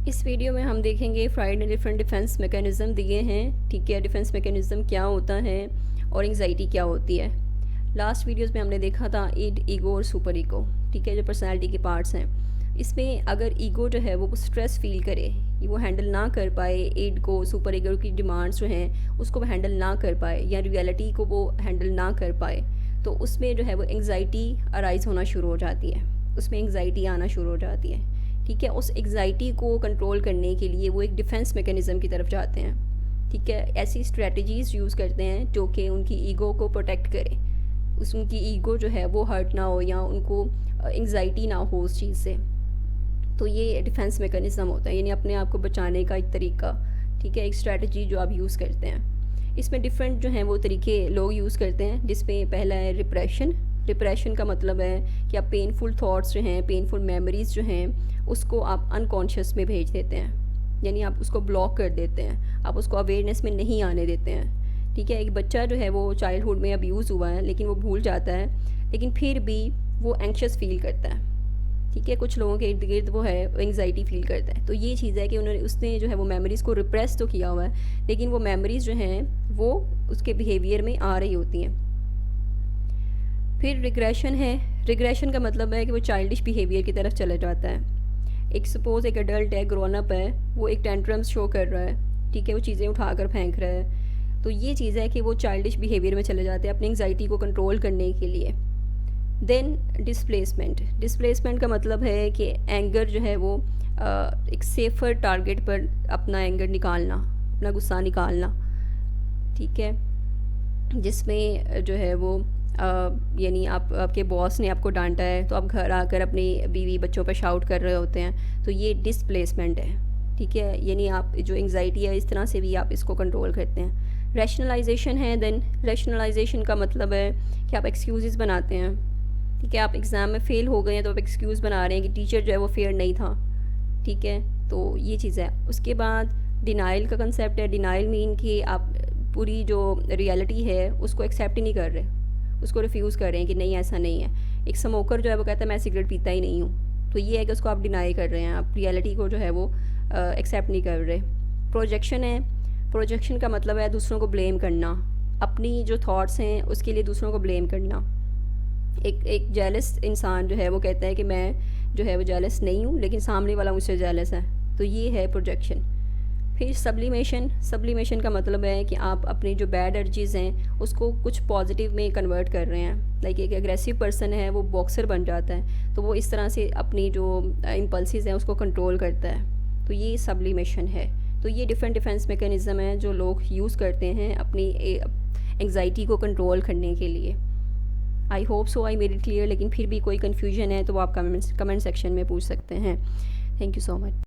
इस वीडियो में हम देखेंगे फ्राइड ने डिफरेंट डिफेंस मैकेनिज़्म दिए हैं। ठीक है, डिफेंस मैकेनिज़्म क्या होता है और एंग्जाइटी क्या होती है। लास्ट वीडियोस में हमने देखा था ईड, ईगो और सुपर ईगो। ठीक है, जो पर्सनालिटी के पार्ट्स हैं, इसमें अगर ईगो जो है वो स्ट्रेस फील करे, वो हैंडल ना कर पाए, ईड को, सुपर ईगो की डिमांड्स जो हैं उसको वो हैंडल ना कर पाए या रियलिटी को वो हैंडल ना कर पाए, तो उसमें जो है वो एंग्जाइटी अराइज होना शुरू हो जाती है, उसमें एंग्जाइटी आना शुरू हो जाती है। ठीक है, उस एग्ज़ाइटी को कंट्रोल करने के लिए वो एक डिफेंस मैकेनिज़्म की तरफ जाते हैं। ठीक है, ऐसी स्ट्रेटजीज़ यूज़ करते हैं जो कि उनकी ईगो को प्रोटेक्ट करे, उनकी ईगो जो है वो हर्ट ना हो या उनको एंग्जाइटी ना हो उस चीज़ से। तो ये डिफेंस मैकेनिज़्म होता है, यानी अपने आप को बचाने का एक तरीका। ठीक है, एक स्ट्रेटजी जो आप यूज़ करते हैं। इसमें डिफरेंट जो हैं वो तरीके लोग यूज़ करते हैं, जिसमें पहला है रिप्रेशन। रिप्रेशन का मतलब है कि आप पेनफुल थॉट्स जो हैं, पेनफुल मेमोरीज़ जो हैं, उसको आप अनकॉन्शियस में भेज देते हैं, यानी आप उसको ब्लॉक कर देते हैं, आप उसको अवेयरनेस में नहीं आने देते हैं। ठीक है, एक बच्चा जो है वो चाइल्डहुड में अब्यूज़ हुआ है लेकिन वो भूल जाता है, लेकिन फिर भी वो एंक्शस फील करता है। ठीक है, कुछ लोगों के इर्द गिर्द वो है एंग्जाइटी फील करता है। तो ये चीज़ है कि उसने जो है वो मेमोरीज़ को रिप्रेस तो किया हुआ है, लेकिन वो मेमोरीज़ जो हैं वो उसके बिहेवियर में आ रही होती हैं। फिर रिग्रेशन है। रिग्रेशन का मतलब है कि वो चाइल्डिश बिहेवियर की तरफ चला जाता है। एक सपोज़ एक अडल्ट है, ग्रोन अप है, वो एक टेंट्रम्स शो कर रहा है। ठीक है, वो चीज़ें उठाकर फेंक रहा है, तो ये चीज़ है कि वो चाइल्डिश बिहेवियर में चले जाते हैं अपनी एंग्जाइटी को कंट्रोल करने के लिए। Then displacement. डिस्प्लेसमेंट का मतलब है कि एंगर जो है वो एक सेफ़र टारगेट पर अपना एंगर निकालना, अपना गुस्सा निकालना। ठीक है, जिसमें जो है वो यानी आपके बॉस ने आपको डांटा है तो आप घर आकर अपनी बीवी बच्चों पर शाउट कर रहे होते हैं, तो ये डिस्प्लेसमेंट है। ठीक है, यानी आप जो एंग्जाइटी है इस तरह से भी आप इसको कंट्रोल करते हैं। रैशनलाइजेशन है। देन रैशनलाइजेशन का मतलब है कि आप एक्सक्यूज़ बनाते हैं। ठीक है, आप एग्ज़ाम में फ़ेल हो गए हैं तो आप एक्सक्यूज़ बना रहे हैं कि टीचर जो है वो फेयर नहीं था। ठीक है, तो ये चीज़ है। उसके बाद डिनाइल का कंसेप्ट है। डिनाइल मीन कि आप पूरी जो रियलिटी है उसको एक्सेप्ट ही नहीं कर रहे, उसको रिफ्यूज़ कर रहे हैं कि नहीं ऐसा नहीं है। एक स्मोकर जो है वो कहता है मैं सिगरेट पीता ही नहीं हूँ, तो ये है कि उसको आप डिनाई कर रहे हैं, आप रियलिटी को जो है वो एक्सेप्ट नहीं कर रहे। प्रोजेक्शन है। प्रोजेक्शन का मतलब है दूसरों को ब्लेम करना, अपनी जो थॉट्स हैं उसके लिए दूसरों को ब्लेम करना। एक जेलस इंसान जो है वो कहता है कि मैं जो है वो जेलस नहीं हूँ, लेकिन सामने वाला मुझसे जेलस है, तो ये है प्रोजेक्शन। फिर सब्लिमेशन। सब्लिमेशन का मतलब है कि आप अपनी जो बैड अर्जीज़ हैं उसको कुछ पॉजिटिव में कन्वर्ट कर रहे हैं। लाइक एक एग्रेसिव पर्सन है वो बॉक्सर बन जाता है, तो वो इस तरह से अपनी जो इम्पल्सिस हैं उसको कंट्रोल करता है, तो ये सब्लिमेशन है। तो ये डिफरेंट डिफेंस मैकेनिज़्म है जो लोग यूज़ करते हैं अपनी एंग्जाइटी को कंट्रोल करने के लिए। I hope so I made it clear, लेकिन फिर भी कोई कन्फ्यूजन है तो वो आप कमेंट सेक्शन में पूछ सकते हैं। Thank you so much.